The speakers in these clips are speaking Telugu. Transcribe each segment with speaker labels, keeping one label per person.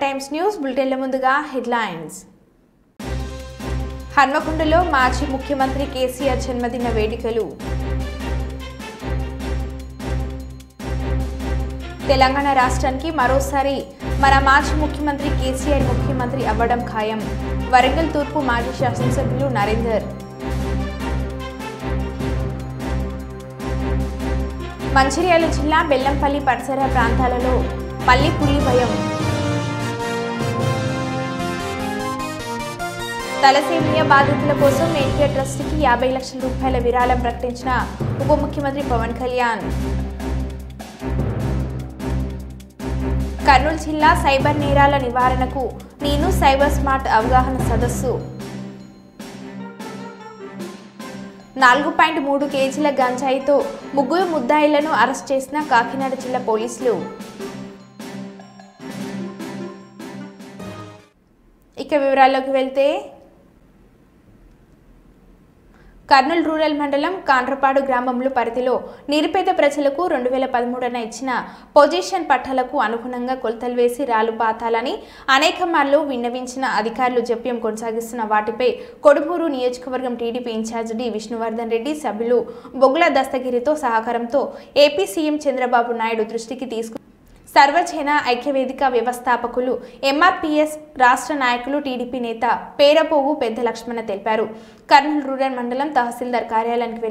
Speaker 1: మెగా టైమ్స్ న్యూస్ బులెటిన్ల ముందుగా హెడ్లైన్స్. హన్మకొండలో మాజీ ముఖ్యమంత్రి కేసీఆర్ జన్మదిన వేడుకలు. తెలంగాణ రాష్ట్రానికి మరోసారి మన మాజీ ముఖ్యమంత్రి కేసీఆర్ ముఖ్యమంత్రి అవ్వడం ఖాయం. వరంగల్ తూర్పు మాజీ శాసనసభ్యులు నరేందర్. మంచిర్యాల జిల్లా బెల్లంపల్లి పరిసర ప్రాంతాలలో మళ్లీ పులి భయం. తలసేమియా బాధితుల కోసం ఎన్టీఆర్ ట్రస్ట్కి 50 లక్షల రూపాయల విరాళం ప్రకటించిన ఉప ముఖ్యమంత్రి పవన్ కళ్యాణ్. కర్నూలు జిల్లా సైబర్ నేరాల నివారణకు నేను సైబర్ స్మార్ట్ అవగాహన సదస్సు. 4.3 కేజీల గంజాయితో 3 ముద్దాయిలను అరెస్ట్ చేసిన కాకినాడ జిల్లా పోలీసులు. ఇక వివరాల్లోకి వెళ్తే, కర్నూలు రూరల్ మండలం కాండ్రపాడు గ్రామంలో పరిధిలో నిరుపేద ప్రజలకు 2013న ఇచ్చిన పొజిషన్ పట్టాలకు అనుగుణంగా కొలతలు వేసి రాళ్లు పాతాలని అనేక మార్లు విన్నవించిన అధికారులు జప్యం కొనసాగిస్తున్న వాటిపై కొడుమూరు నియోజకవర్గం TDP incharge D Vishnuvardhan Reddy సభ్యులు బొగ్గుల దస్తగిరితో సహకారంతో ఏపీ సీఎం చంద్రబాబు నాయుడు దృష్టికి తీసుకు సర్వజన ఐక్యవేదిక వ్యవస్థాపకులు ఎంఆర్పీఎస్ రాష్ట్ర నాయకులు టీడీపీ నేత పేరపోగు పెద్ద లక్ష్మణ తెలిపారు. కర్నూలు రూరల్ మండలం తహసీల్దార్ కార్యాలయానికి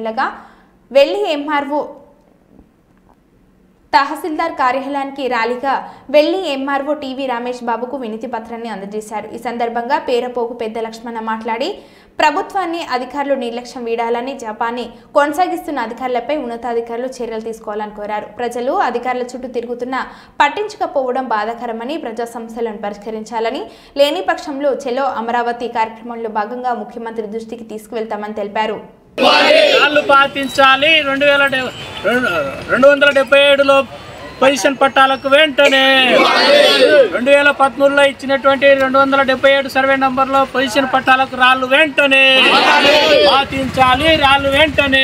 Speaker 1: వెళ్లి ఎంఆర్ఓ తహసీల్దార్ కార్యాలయానికి ర్యాలీగా వెళ్లి ఎంఆర్ఓ టీవీ రమేష్ బాబుకు వినతి పత్రాన్ని అందజేశారు. ఈ సందర్భంగా పేరపోగు పెద్ద లక్ష్మణ మాట్లాడి ప్రభుత్వాన్ని అధికారులు నిర్లక్ష్యం వీడాలని జపాన్ని కొనసాగిస్తున్న అధికారులపై ఉన్నతాధికారులు చర్యలు తీసుకోవాలని కోరారు. ప్రజలు అధికారుల చుట్టూ తిరుగుతున్నా పట్టించకపోవడం బాధాకరమని, ప్రజా సమస్యలను పరిష్కరించాలని, లేని పక్షంలో చెలో అమరావతి కార్యక్రమంలో భాగంగా ముఖ్యమంత్రి దృష్టికి తీసుకువెళ్తామని తెలిపారు.
Speaker 2: పాటించాలి. 277లో పొజిషన్ పట్టాలకు వెంటనే 2013లో ఇచ్చినటువంటి 277 సర్వే నంబర్లో పొజిషన్ పట్టాలకు రాళ్ళు వెంటనే పాటించాలి. రాళ్ళు వెంటనే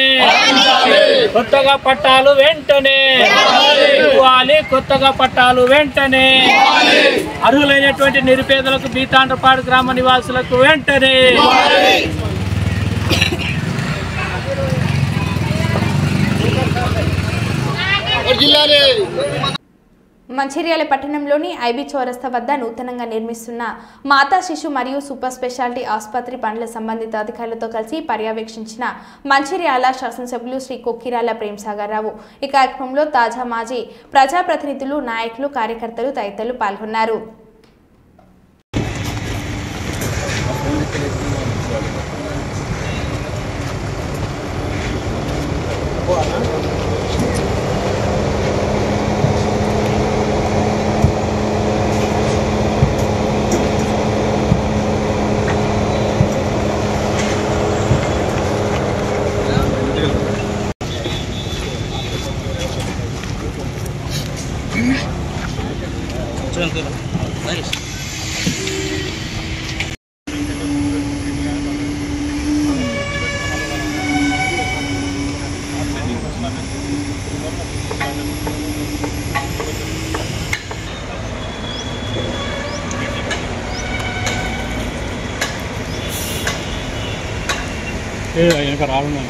Speaker 2: కొత్తగా పట్టాలు వెంటనే ఇవ్వాలి. కొత్తగా పట్టాలు వెంటనే అర్హులైనటువంటి నిరుపేదలకు బీతాండ్రపాడు గ్రామ నివాసులకు వెంటనే
Speaker 1: మంచిర్యాల పట్టణంలోని ఐబీ చౌరస్తా వద్ద నూతనంగా నిర్మిస్తున్న మాతా శిశు మరియు సూపర్ స్పెషాలిటీ ఆసుపత్రి పనుల సంబంధిత అధికారులతో కలిసి పర్యవేక్షించిన మంచిర్యాల శాసనసభ్యులు శ్రీ కొక్కిరాల ప్రేమసాగర్ రావు. ఈ కార్యక్రమంలో తాజా మాజీ ప్రజాప్రతినిధులు, నాయకులు, కార్యకర్తలు తదితరులు పాల్గొన్నారు.
Speaker 2: ఇంకా రాకుండా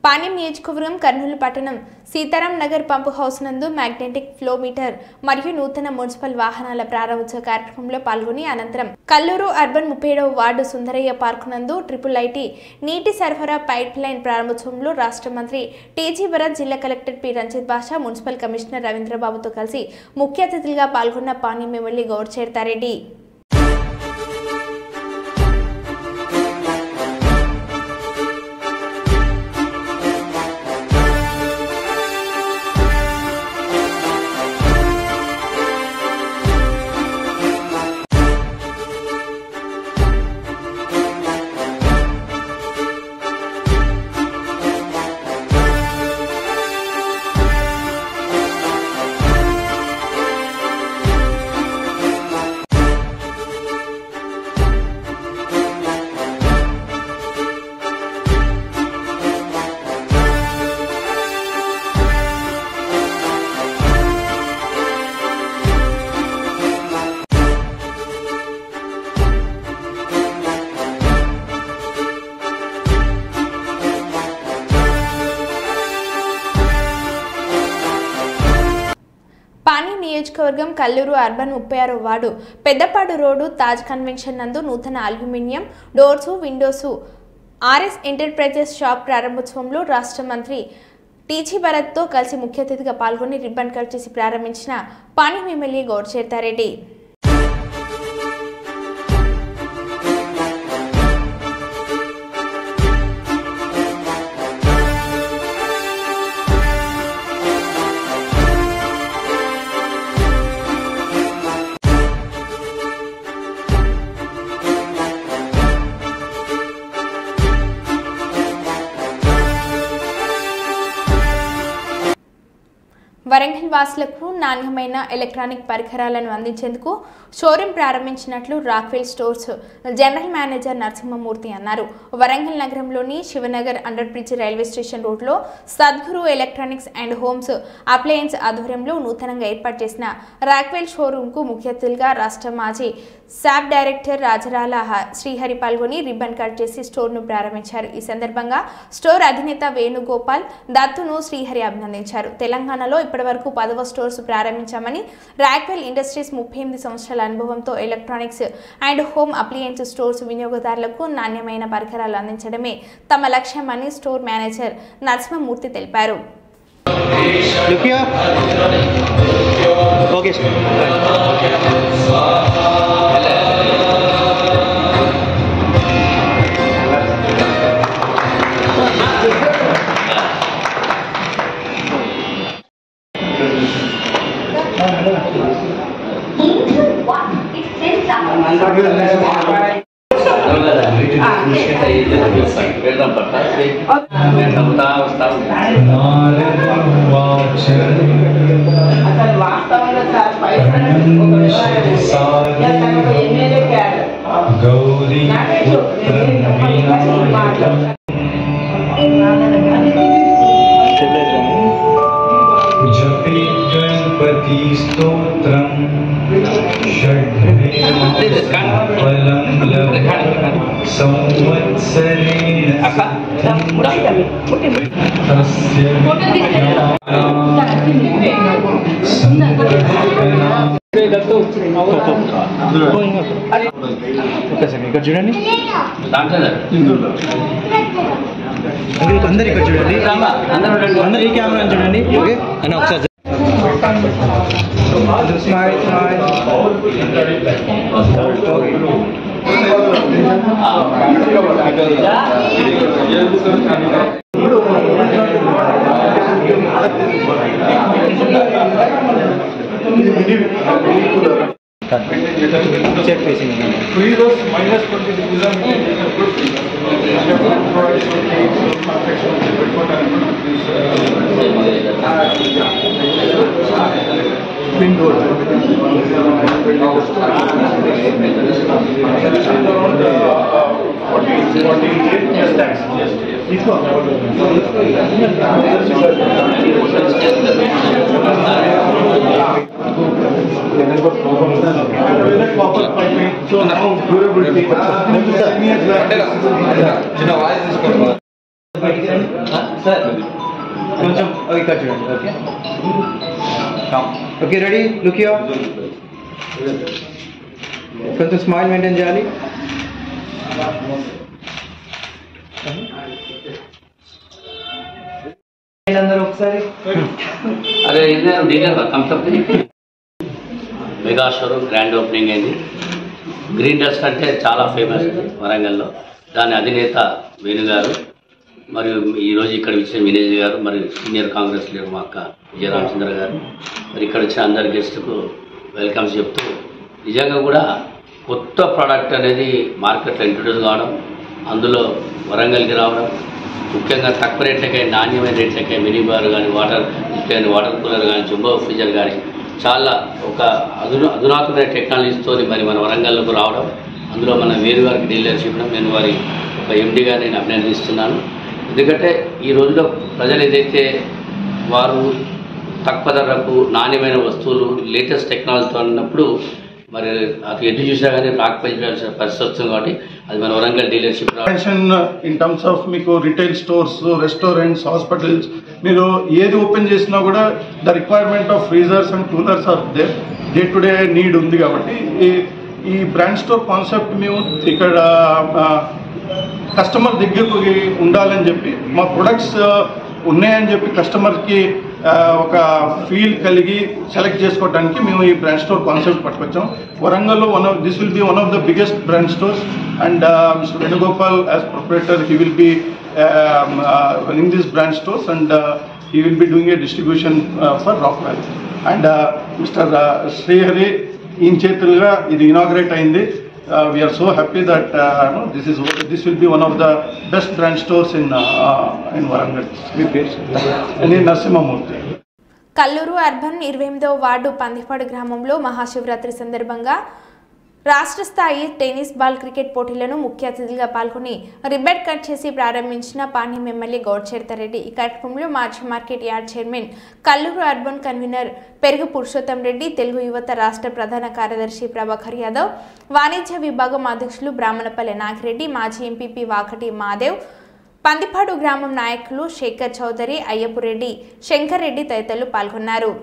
Speaker 2: పాణ్యం నియోజకవర్గం కర్నూలు పట్టణం సీతారాం నగర్ పంపు హౌస్ నందు మ్యాగ్నెటిక్ ఫ్లో మీటర్ మరియు నూతన మున్సిపల్ వాహనాల ప్రారంభోత్సవ కార్యక్రమంలో పాల్గొని అనంతరం కల్లూరు అర్బన్ 37వ వార్డు సుందరయ్య పార్క్ నందు ట్రిపుల్ ఐటీ నీటి సరఫరా పైప్ లైన్ ప్రారంభోత్సవంలో రాష్ట్ర మంత్రి టీజీ భరత్, జిల్లా collector P Ranjith Basha, municipal commissioner రవీంద్రబాబుతో కలిసి ముఖ్య అతిథులుగా పాల్గొన్న పాణ్యం ఎమ్మెల్యే గౌడ్ చేర్తారెడ్డి.
Speaker 1: నియోజకవర్గం కల్లూరు అర్బన్ 36వ ward Peddapadu road Taj convention నందు నూతన aluminium doors windows RS enterprises shop ప్రారంభోత్సవంలో రాష్ట్ర మంత్రి టీజీ భరత్తో కలిసి ముఖ్య అతిథిగా పాల్గొని రిబ్బన్ కట్ చేసి ప్రారంభించిన పాణ్యం ఎమ్మెల్యే గౌడ్ చేర్తారెడ్డి. వరంగల్ వాసులకు నాణ్యమైన ఎలక్ట్రానిక్ పరికరాలను అందించేందుకు షోరూం ప్రారంభించినట్లు Rockwell stores general manager Narasimhamurthy అన్నారు. వరంగల్ నగరంలోని Sivanagar under bridge railway station రోడ్లో Sadguru electronics and homes appliance ఆధ్వర్యంలో నూతనంగా ఏర్పాటు చేసిన రాక్వెల్ షోరూంకు ముఖ్య అతిథిగా రాష్ట్ర మాజీ శాప్ డైరెక్టర్ రాజరాల శ్రీహరి పాల్గొని రిబ్బన్ కట్ చేసి స్టోర్ను ప్రారంభించారు. ఈ సందర్భంగా స్టోర్ అధినేత వేణుగోపాల్ దత్తును శ్రీహరి అభినందించారు. తెలంగాణలో ఇప్పటివరకు 10వ స్టోర్స్ ప్రారంభించామని రాక్వెల్ ఇండస్ట్రీస్ 38 సంవత్సరాల అనుభవంతో electronics and home appliances stores వినియోగదారులకు నాణ్యమైన పరికరాలు అందించడమే తమ లక్ష్యమని స్టోర్ మేనేజర్ నరసింహమూర్తి తెలిపారు.
Speaker 3: చూడండి అందరు ఇక్కడ చూడండి, అందరు ఈ కెమెరా చూడండి. ఓకే అని ఒకసారి చెక్ ఫేసింగ్ కొంచెం ఇక్కడ చూడండి. Okay okay ready look here. కొంచెం స్మైల్ మెయింటైన్ చేయాలి. అందరూ ఒకసారి
Speaker 4: అదే మెగా షోరూమ్ గ్రాండ్ ఓపెనింగ్ అయింది. గ్రీన్ డస్ట్ అంటే చాలా ఫేమస్ వరంగల్లో. దాని అధినేత వేణు గారు మరియు ఈరోజు ఇక్కడ వచ్చిన వినేజ్ గారు మరియు సీనియర్ కాంగ్రెస్ లీడర్ మా అక్క విజయరామచంద్ర గారు మరి ఇక్కడ వచ్చిన అందరి గెస్టుకు వెల్కమ్స్ చెప్తూ నిజంగా కూడా కొత్త ప్రోడక్ట్ అనేది మార్కెట్లో ఇంట్రొడ్యూస్ కావడం, అందులో వరంగల్కి రావడం, ముఖ్యంగా తక్కువ రేట్లకే నాణ్యమైన రేట్లకే మినీ బార్ కానీ వాటర్ కూలర్ కానీ జంబో ఫ్రిజర్ కానీ చాలా ఒక అధునాతమైన టెక్నాలజీతో మరి మన వరంగల్లోకి రావడం, అందులో మన వేరు గారికి డీలర్షిప్ ఇవ్వడం నేను వారి ఒక ఎండీగా నేను అభినందిస్తున్నాను. ఎందుకంటే ఈ రోజులో ప్రజలు ఏదైతే వారు తక్కువ ధరకు నాణ్యమైన వస్తువులు లేటెస్ట్ టెక్నాలజీతో ఉన్నప్పుడు మరి అది ఎటు చూసినా కానీ రాకపోయాల్సిన పరిస్థితి వస్తుంది కాబట్టి అది మన Warangal dealership
Speaker 5: in terms of మీకు రిటైల్ స్టోర్స్, రెస్టారెంట్స్, హాస్పిటల్స్ మీరు ఏది ఓపెన్ చేసినా కూడా the requirement of freezers and coolers are day to day need ఉంది. కాబట్టి ఈ బ్రాండ్ స్టోర్ కాన్సెప్ట్ మేము ఇక్కడ కస్టమర్ దగ్గరకు ఉండాలని చెప్పి మా ప్రొడక్ట్స్ ఉన్నాయని చెప్పి కస్టమర్కి ఒక ఫీల్ కలిగి సెలెక్ట్ చేసుకోవడానికి మేము ఈ బ్రాండ్ స్టోర్ కాన్సెప్ట్ పట్టుకొచ్చాం. వరంగల్లో this will be one of the biggest brand stores and mister Venugopal as proprietor he will be running these brand stores and he will be doing a distribution for Rockwell and Mr. Srihari in Chetilga ఇది inaugurate అయింది. We are so happy that this will be one of the best brand stores in Warangal. నేను నరసింహమూర్తి.
Speaker 2: కల్లూరు అర్బన్ 28వ వార్డు పందిపాడు గ్రామంలో మహాశివరాత్రి సందర్భంగా రాష్ట్ర స్థాయి టెన్నిస్ బాల్ క్రికెట్ పోటీలను ముఖ్య అతిథిగా పాల్గొని రిబ్బన్ కట్ చేసి ప్రారంభించిన పాణ్యం ఎమ్మెల్యే గౌడ్చేర్తారెడ్డి. ఈ కార్యక్రమంలో మాజీ market yard chairman, Kalluru urban convener Perugu Purushottam Reddy, Telugu యువత రాష్ట్ర ప్రధాన కార్యదర్శి ప్రభాకర్ యాదవ్, వాణిజ్య విభాగం అధ్యక్షులు బ్రాహ్మణపల్లి నాగిరెడ్డి, మాజీ ఎంపీపీ వాకటి మాదేవ్, పందిపాడు గ్రామం నాయకులు శేఖర్ చౌదరి, అయ్యపురెడ్డి, శంకర్ రెడ్డి తదితరులు పాల్గొన్నారు.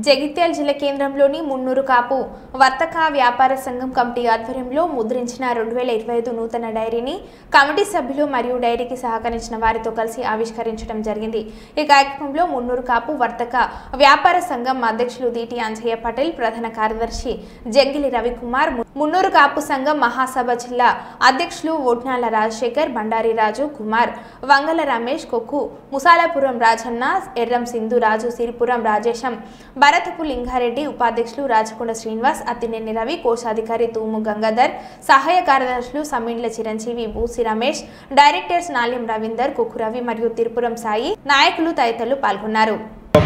Speaker 2: జగిత్యాల జిల్లా కేంద్రంలోని మున్నూరు కాపు వర్తక వ్యాపార సంఘం కమిటీ ఆధ్వర్యంలో ముద్రించిన 2025 నూతన డైరీని కమిటీ సభ్యులు మరియు డైరీకి సహకరించిన వారితో కలిసి ఆవిష్కరించడం జరిగింది. ఈ కార్యక్రమంలో మున్నూరు కాపు వర్తక వ్యాపార సంఘం అధ్యక్షులు దీటి అంజయ్య పటేల్, ప్రధాన కార్యదర్శి జంగిలి రవికుమార్, మున్నూరు కాపు సంఘం మహాసభ జిల్లా అధ్యక్షులు ఒడ్నాల రాజశేఖర్, బండారి రాజు కుమార్, వంగల రమేష్, కొక్కు ముసాలాపురం రాజన్న, ఎర్రం సింధు రాజు, సిరిపురం రాజేశం, భరతపు లింగారెడ్డి, ఉపాధ్యక్షులు రాజకొండ శ్రీనివాస్, అత్తినేని రవి, కోశాధికారి తూము గంగాధర్, సహాయ కార్యదర్శులు సమీండ్ల చిరంజీవి, బూసి రమేష్, డైరెక్టర్స్ నాల్యం రవీందర్, కొక్కు రవి మరియు తిరుపురం సాయి, నాయకులు తదితరులు పాల్గొన్నారు.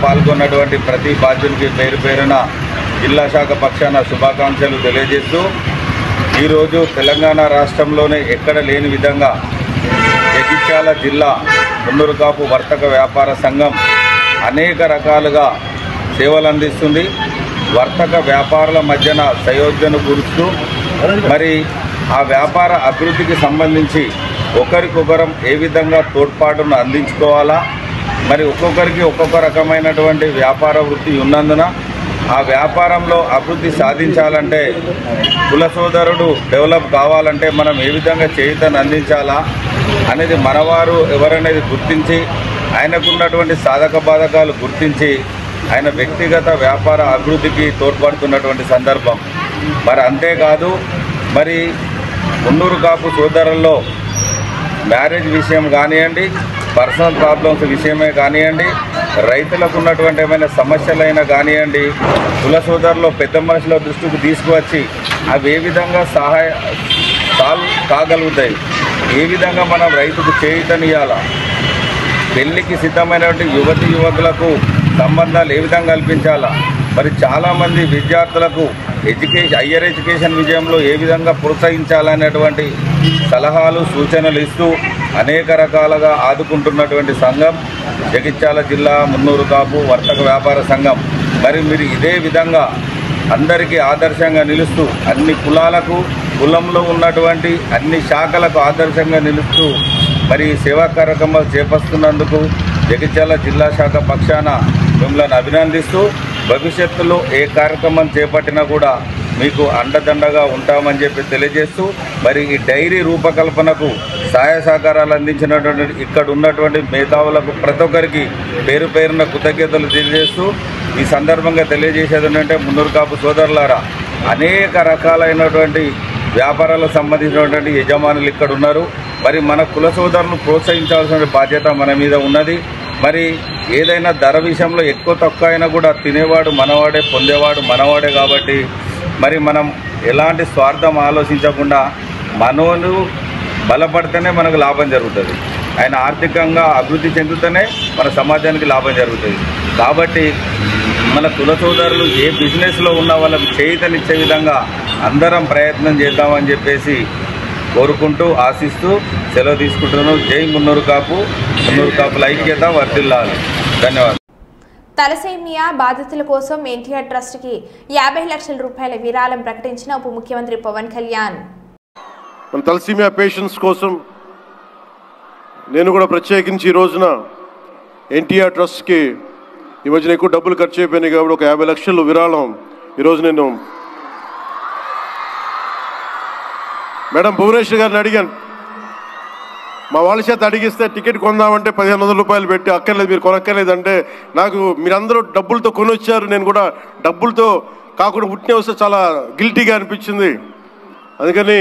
Speaker 6: పాల్గొన్నటువంటి ప్రతి బాధ్యునికి పేరు పేరున జిల్లా శాఖ పక్షాన శుభాకాంక్షలు తెలియజేస్తూ ఈరోజు తెలంగాణ రాష్ట్రంలోనే ఎక్కడ లేని విధంగా జగిత్యాల జిల్లా మున్నూరు కాపు వర్తక వ్యాపార సంఘం అనేక రకాలుగా సేవలు అందిస్తుంది. వర్తక వ్యాపారాల మధ్యన సయోధ్యను కూరుస్తూ మరి ఆ వ్యాపార అభివృద్ధికి సంబంధించి ఒకరికొకరం ఏ విధంగా తోడ్పాటును అందించుకోవాలా, మరి ఒక్కొక్కరికి ఒక్కొక్క రకమైనటువంటి వ్యాపార వృత్తి ఉన్నందున ఆ వ్యాపారంలో అభివృద్ధి సాధించాలంటే కుల సోదరుడు డెవలప్ కావాలంటే మనం ఏ విధంగా చేయుతను అందించాలా అనేది మనవారు ఎవరనేది గుర్తించి ఆయనకున్నటువంటి సాధక బాధకాలు గుర్తించి ఆయన వ్యక్తిగత వ్యాపార అభివృద్ధికి తోడ్పడుతున్నటువంటి సందర్భం. మరి అంతేకాదు మరి మున్నూరు కాపు సోదరుల్లో మ్యారేజ్ విషయం కానివ్వండి, పర్సనల్ ప్రాబ్లమ్స్ విషయమే కానివ్వండి, రైతులకు ఉన్నటువంటి ఏమైనా సమస్యలైనా కానివ్వండి, కుల సోదరులో పెద్ద మనుషుల దృష్టికి తీసుకువచ్చి అవి ఏ విధంగా సాల్వ్ కాగలుగుతాయి, ఏ విధంగా మనం రైతుకు చేయుతనియాలా, పెళ్లికి సిద్ధమైనటువంటి యువతి యువకులకు సంబంధాలు ఏ విధంగా కల్పించాలా, మరి చాలామంది విద్యార్థులకు హయ్యర్ ఎడ్యుకేషన్ విజయంలో ఏ విధంగా ప్రోత్సహించాలనేటువంటి సలహాలు సూచనలు ఇస్తూ అనేక రకాలుగా ఆదుకుంటున్నటువంటి సంఘం జగిత్యాల జిల్లా మున్నూరు కాపు వర్తక వ్యాపార సంఘం. మరి మీరు ఇదే విధంగా అందరికీ ఆదర్శంగా నిలుస్తూ అన్ని కులాలకు, కులంలో ఉన్నటువంటి అన్ని శాఖలకు ఆదర్శంగా నిలుస్తూ మరి సేవా కార్యక్రమాలు చేపడుతున్నందుకు జగిత్యాల జిల్లా శాఖ పక్షాన మిమ్మల్ని అభినందిస్తూ భవిష్యత్తులో ఏ కార్యక్రమం చేపట్టినా కూడా మీకు అండదండగా ఉంటామని చెప్పి తెలియజేస్తూ మరి ఈ డైరీ రూపకల్పనకు సహాయ సహకారాలు అందించినటువంటి ఇక్కడ ఉన్నటువంటి మేధావులకు ప్రతి ఒక్కరికి పేరు పేరున కృతజ్ఞతలు తెలియజేస్తూ ఈ సందర్భంగా తెలియజేసేది ఏంటంటే మున్నూరు కాపు సోదరులారా అనేక రకాలైనటువంటి వ్యాపారాలకు సంబంధించినటువంటి యజమానులు ఇక్కడ ఉన్నారు. మరి మన కుల సోదరులను ప్రోత్సహించాల్సిన బాధ్యత మన మీద ఉన్నది. మరి ఏదైనా ధర విషయంలో ఎక్కువ తక్కువ అయినా కూడా తినేవాడు మనవాడే, పొందేవాడు మనవాడే. కాబట్టి మరి మనం ఎలాంటి స్వార్థం ఆలోచించకుండా మనోను బలపడితేనే మనకు లాభం జరుగుతుంది. ఆయన ఆర్థికంగా అభివృద్ధి చెందుతూనే మన సమాజానికి లాభం జరుగుతుంది. కాబట్టి మన కుల సోదరులు ఏ బిజినెస్లో ఉన్న వాళ్ళకు చేయూతనిచ్చే విధంగా అందరం ప్రయత్నం చేద్దామని చెప్పేసి కోరుకుంటూ ఆశిస్తూ సెలవు తీసుకుంటున్నాను. జై మున్నూరు కాపు, మున్నూరు కాపుల ఐక్యత వర్ధిల్లాలి. ధన్యవాదాలు.
Speaker 1: తలసేమియా బాధితుల కోసం ఎన్టీఆర్ ట్రస్ట్కి 50 లక్షల రూపాయల విరాళం ప్రకటించిన ఉప ముఖ్యమంత్రి పవన్ కళ్యాణ్.
Speaker 7: మన తలసేమియా పేషెంట్స్ కోసం నేను కూడా ప్రత్యేకించి ఈ రోజున ఎన్టీఆర్ ట్రస్ట్కి ఈ మధ్యన ఎక్కువ డబ్బులు ఖర్చు అయిపోయినాయి కాబట్టి ఒక 50 లక్షలు విరాళం ఈరోజు నేను మేడం భువనేశ్వర్ గారిని అడిగాను. మా వాళ్ళ చేత అడిగిస్తే టికెట్ కొందామంటే 1500 రూపాయలు పెట్టి అక్కర్లేదు, మీరు కొనక్కర్లేదంటే నాకు మీరందరూ డబ్బులతో కొనొచ్చారు, నేను కూడా డబ్బులతో కాకుండా పుట్టిన వస్తే చాలా గిల్టీగా అనిపించింది. అందుకని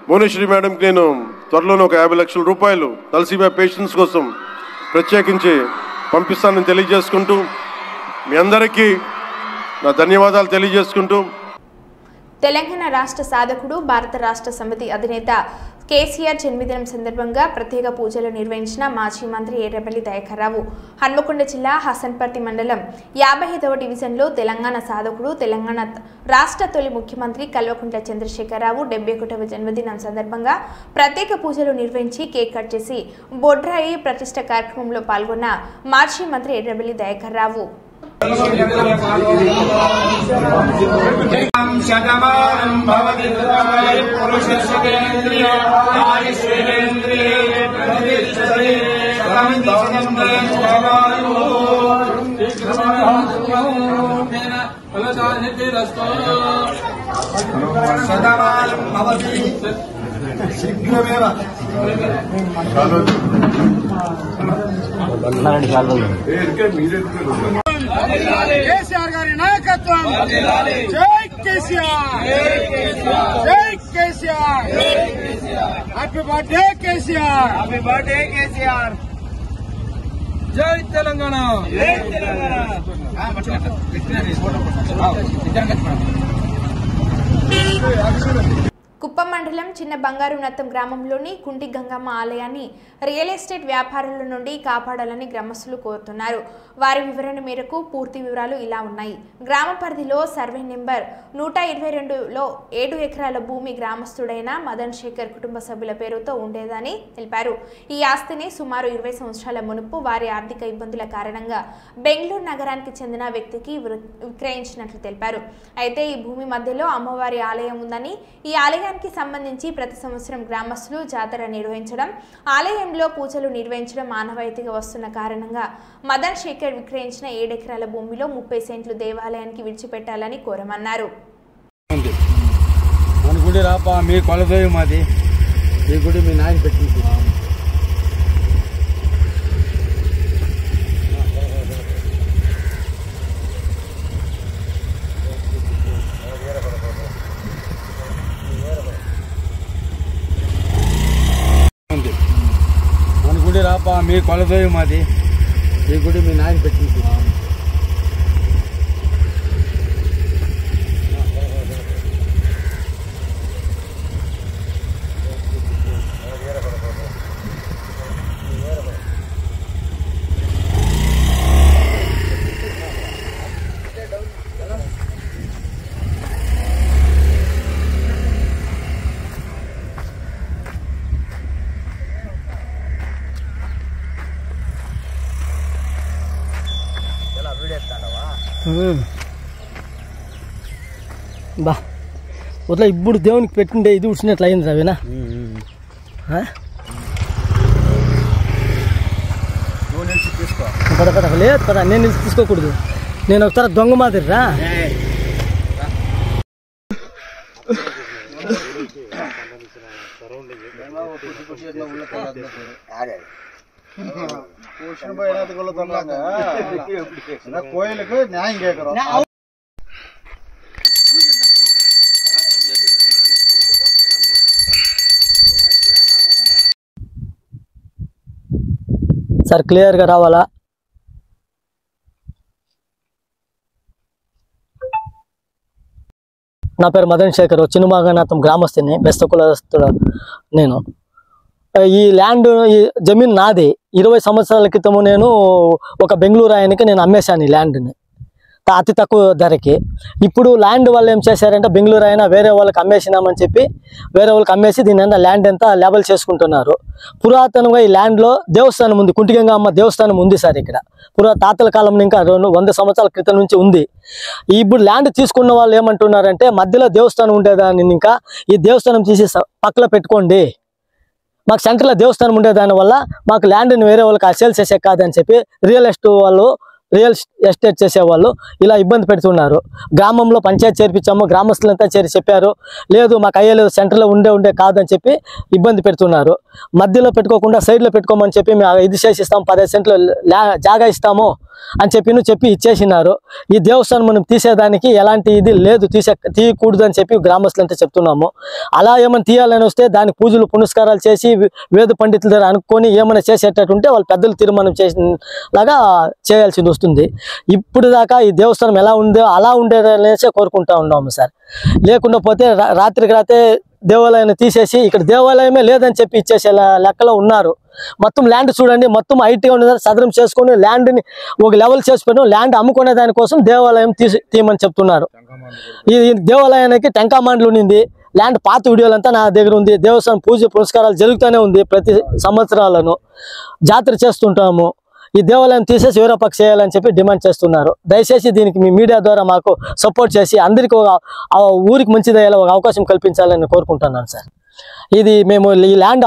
Speaker 7: భువనేశ్వరి మేడంకి నేను త్వరలోనే ఒక 50 లక్షల రూపాయలు తలసేమియా పేషెంట్స్ కోసం ప్రత్యేకించి పంపిస్తానని తెలియజేసుకుంటూ మీ అందరికీ నా ధన్యవాదాలు తెలియజేసుకుంటూ
Speaker 1: తెలంగాణ రాష్ట్ర సాధకుడు భారత రాష్ట్ర సమితి అధినేత కేసీఆర్ జన్మదినం సందర్భంగా ప్రత్యేక పూజలు నిర్వహించిన మాజీ మంత్రి ఎర్రబెల్లి దయాకర్ రావు హన్మకొండ జిల్లా హసన్పర్తి మండలం 55వ డివిజన్లో తెలంగాణ సాధకుడు తెలంగాణ రాష్ట్ర తొలి ముఖ్యమంత్రి కల్వకుంట్ల చంద్రశేఖరరావు 71వ జన్మదినం సందర్భంగా ప్రత్యేక పూజలు నిర్వహించి కేక్ కట్ చేసి బొడ్రాయి ప్రతిష్ఠ కార్యక్రమంలో పాల్గొన్న మాజీ మంత్రి ఎర్రబెల్లి దయాకర్ రావు.
Speaker 8: కేసీఆర్ గారి నాయకత్వం. జై కేసీఆర్, జై KCR, happy birthday KCR, happy birthday KCR. జై తెలంగాణ, జై తెలంగాణ.
Speaker 1: కుప్పం మండలం చిన్న బంగారునత్తం గ్రామంలోని కుంటి గంగమ్మ ఆలయాన్ని రియల్ ఎస్టేట్ వ్యాపారుల నుండి కాపాడాలని గ్రామస్తులు కోరుతున్నారు. వారి వివరణ మేరకు పూర్తి వివరాలు ఇలా ఉన్నాయి. గ్రామ పరిధిలో సర్వే నెంబర్ 122లో 7 ఎకరాల భూమి గ్రామస్తుడైన మదన్ శేఖర్ కుటుంబ సభ్యుల పేరుతో ఉండేదని తెలిపారు. ఈ ఆస్తిని సుమారు 20 సంవత్సరాల మునుపు వారి ఆర్థిక ఇబ్బందుల కారణంగా బెంగళూరు నగరానికి చెందిన వ్యక్తికి విక్రయించినట్లు తెలిపారు. అయితే ఈ భూమి మధ్యలో అమ్మవారి ఆలయం ఉందని, ఈ ఆలయానికి సంబంధించి ప్రతి సంవత్సరం గ్రామస్తులు జాతర నిర్వహించడం, ఆలయంలో పూజలు నిర్వహించడం ఆనవాయితీగా వస్తున్న కారణంగా మదన్ శేఖర్ విక్రయించిన 7 ఎకరాల భూమిలో 30 సెంట్లు దేవాలయానికి విడిచిపెట్టాలని కోరమన్నారు.
Speaker 8: మన గుడి రాపా, మీ కొలదోయి మాది, ఈ గుడి మీ నాయన పెట్టింది. మన గుడి రాపా, మీ కొలదోయి మాది, ఈ గుడి మీ నాయన పెట్టింది.
Speaker 9: బా వద్దా ఇప్పుడు దేవునికి పెట్టిండే ఇది ఉడిచినట్లు అయింది రవినా. లేదు కదా, నేను నిలిచి తీసుకోకూడదు, నేను ఒకసారి దొంగ మాదిరిరా.
Speaker 8: కోయిలకు న్యాయం కేకరు.
Speaker 9: సార్ క్లియర్గా రావాలా? నా పేరు మదన్ శేఖర్, చిన్నమాగనాథం గ్రామస్తుని, బెస్త కులస్తుడు నేను. ఈ ల్యాండ్ ఈ జమీన్ నాది. 20 సంవత్సరాల క్రితము నేను ఒక బెంగళూరు ఆయనకి నేను అమ్మేశాను ఈ ల్యాండ్ని అతి తక్కువ ధరకి. ఇప్పుడు ల్యాండ్ వాళ్ళు ఏం చేశారంటే బెంగళూరు అయినా వేరే వాళ్ళకి అమ్మేసినామని చెప్పి వేరే వాళ్ళకి అమ్మేసి దీని అంతా ల్యాండ్ అంతా లేబల్ చేసుకుంటున్నారు. పురాతనంగా ఈ ల్యాండ్లో దేవస్థానం ఉంది, కుంటిగంగమ్మ దేవస్థానం ఉంది సార్. ఇక్కడ తాతల కాలం ఇంకా 100 సంవత్సరాల క్రితం నుంచి ఉంది. ఇప్పుడు ల్యాండ్ తీసుకున్న వాళ్ళు ఏమంటున్నారంటే మధ్యలో దేవస్థానం ఉండేదాన్ని ఇంకా ఈ దేవస్థానం తీసి పక్కన పెట్టుకోండి, మాకు సెంటర్లో దేవస్థానం ఉండేదాని వల్ల మాకు ల్యాండ్ని వేరే వాళ్ళకి సేల్ చేసే కాదని చెప్పి రియల్ ఎస్టేట్ చేసేవాళ్ళు ఇలా ఇబ్బంది పెడుతున్నారు. గ్రామంలో పంచాయతీ చేర్పించాము, గ్రామస్తులంతా చేరి చెప్పారు, లేదు మాకు అయ్యలేదు, సెంటర్లో ఉండే కాదని చెప్పి ఇబ్బంది పెడుతున్నారు. మధ్యలో పెట్టుకోకుండా సైడ్లో పెట్టుకోమని చెప్పి మేము ఇది చేసిస్తాము, 15 సెంట్లు జాగా ఇస్తాము అని చెప్పి ఇచ్చేసినారు. ఈ దేవస్థానం మనం తీసేదానికి ఎలాంటి ఇది లేదు, తీయకూడదు అని చెప్పి గ్రామస్తులంతా చెప్తున్నాము. అలా ఏమైనా తీయాలని వస్తే దానికి పూజలు పునస్కారాలు చేసి వేద పండితుల దగ్గర అనుకొని ఏమైనా చేసేటట్టుంటే వాళ్ళు పెద్దలు తీర్మానం చేసినలాగా చేయాల్సింది వస్తుంది. ఇప్పుడు దాకా ఈ దేవస్థానం ఎలా ఉందో అలా ఉండేదనేసి కోరుకుంటా ఉన్నాము సార్. లేకుండా పోతే రాత్రికి రాత్రే దేవాలయాన్ని తీసేసి ఇక్కడ దేవాలయమే లేదని చెప్పి ఇచ్చేసే లెక్కలో ఉన్నారు. మొత్తం ల్యాండ్ చూడండి, మొత్తం ఐటీగా ఉన్నది, సదరం చేసుకుని ల్యాండ్ని ఒక లెవెల్ చేసుకుని ల్యాండ్ అమ్ముకునే దానికోసం దేవాలయం తీయమని చెప్తున్నారు. ఈ దేవాలయానికి టెంకామాండ్లు ఉన్నింది, ల్యాండ్ పాత వీడియోలంతా నా దగ్గర ఉంది. దేవస్థానం పూజ పురస్కారాలు జరుగుతూనే ఉంది, ప్రతి సంవత్సరాలను జాతర చేస్తుంటాము. ఈ దేవాలయం తీసేసి వేరే పక్క చేయాలని చెప్పి డిమాండ్ చేస్తున్నారు. దయచేసి దీనికి మీ మీడియా ద్వారా మాకు సపోర్ట్ చేసి అందరికీ ఊరికి మంచిదయ్యేలా ఒక అవకాశం కల్పించాలని కోరుకుంటున్నాను సార్. ఇది మేము ఈ ల్యాండ్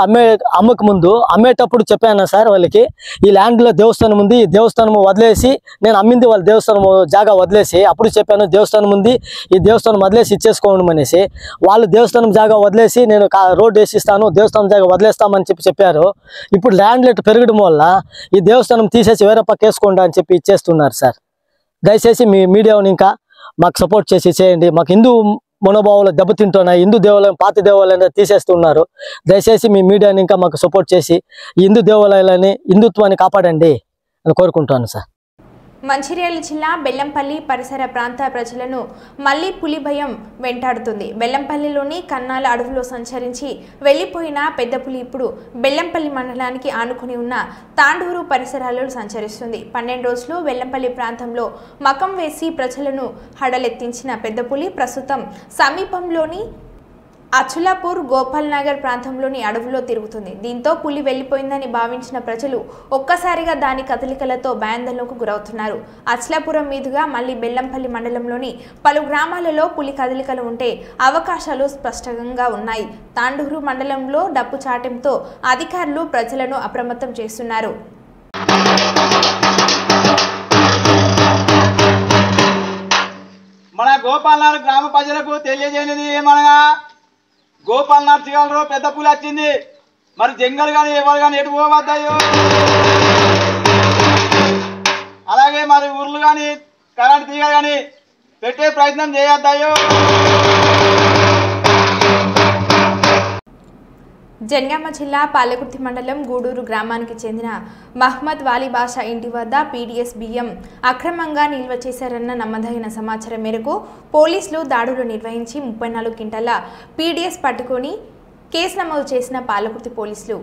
Speaker 9: అమ్మక ముందు అమ్మేటప్పుడు చెప్పాను సార్ వాళ్ళకి, ఈ ల్యాండ్లో దేవస్థానం ఉంది, ఈ దేవస్థానం వదిలేసి నేను అమ్మింది వాళ్ళ దేవస్థానం జాగా వదిలేసి అప్పుడు చెప్పాను దేవస్థానం ఉంది, ఈ దేవస్థానం వదిలేసి ఇచ్చేసుకోండి అనేసి. వాళ్ళు దేవస్థానం జాగా వదిలేసి నేను రోడ్ వేసిస్తాను, దేవస్థానం జాగా వదిలేస్తామని చెప్పారు. ఇప్పుడు ల్యాండ్ రేట్ పెరగడం వల్ల ఈ దేవస్థానం తీసేసి వేరే పక్క వేసుకోండి అని చెప్పి ఇచ్చేస్తున్నారు సార్. దయచేసి మీ మీడియాని ఇంకా మాకు సపోర్ట్ చేసి చేయండి. మాకు హిందూ మనోభావాలు దెబ్బతింటున్నాయి, హిందూ దేవాలయం పాత దేవాలయాన్ని తీసేస్తున్నారు. దయచేసి మీ మీడియాని ఇంకా మాకు సపోర్ట్ చేసి ఈ హిందూ దేవాలయాలని హిందుత్వాన్ని కాపాడండి అని కోరుకుంటున్నాను సార్.
Speaker 1: మంచిర్యాల జిల్లా బెల్లంపల్లి పరిసర ప్రాంత ప్రజలను మళ్లీ పులి భయం వెంటాడుతుంది. బెల్లంపల్లిలోని కన్నాల అడవులో సంచరించి వెళ్లిపోయిన పెద్ద పులి ఇప్పుడు బెల్లంపల్లి మండలానికి ఆనుకుని ఉన్న తాండూరు పరిసరాలలో సంచరిస్తుంది. 12 రోజులు బెల్లంపల్లి ప్రాంతంలో మకం వేసి ప్రజలను హడలెత్తించిన పెద్ద పులి ప్రస్తుతం సమీపంలోని అచులాపూర్ గోపాల్ నగర్ ప్రాంతంలోని అడవుల్లో తిరుగుతుంది. దీంతో పులి వెళ్లిపోయిందని భావించిన ప్రజలు ఒక్కసారిగా దాని కదలికలతో భయాందోళనకు గురవుతున్నారు. అచలాపురం మీదుగా మళ్లీ బెల్లంపల్లి మండలంలోని పలు గ్రామాలలో పులి కదలికలు ఉంటే అవకాశాలు స్పష్టంగా ఉన్నాయి. తాండూరు మండలంలో డప్పు చాటంతో అధికారులు ప్రజలను అప్రమత్తం చేస్తున్నారు.
Speaker 10: మన గోపాల్నాథ్ గ్రామ ప్రజలకు తెలియజేయనిది ఏమనగా గోపాల్నాథ్ శివాలయంలో పెద్ద పులి వచ్చింది. మరి జంగల్ కానీ ఎవరు కానీ ఎటు పోవద్దయ్యో. అలాగే మరి ఊర్లు కానీ కరెంట్ తీగ కానీ పెట్టే ప్రయత్నం చేయొద్దయ్యో.
Speaker 1: జనగామ జిల్లా పాలకుర్తి మండలం గూడూరు గ్రామానికి చెందిన మహ్మద్ వాలీ బాషా ఇంటి వద్ద పీడీఎస్ బియ్యం అక్రమంగా నిల్వ చేశారన్న నమ్మదగిన సమాచారం మేరకు పోలీసులు దాడులు నిర్వహించి 34 క్వింటాల పీడీఎస్ పట్టుకొని కేసు నమోదు చేసిన పాలకుర్తి పోలీసులు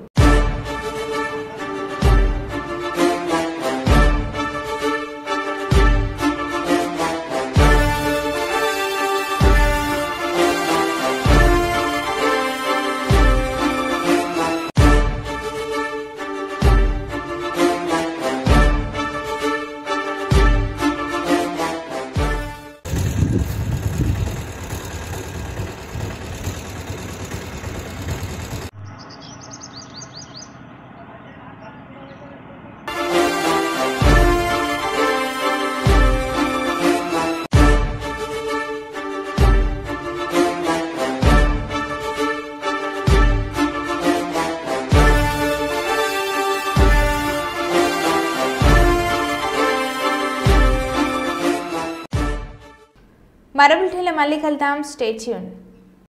Speaker 1: మరో బులెటిన్లో మళ్ళీ కలుద్దాం. Stay tune.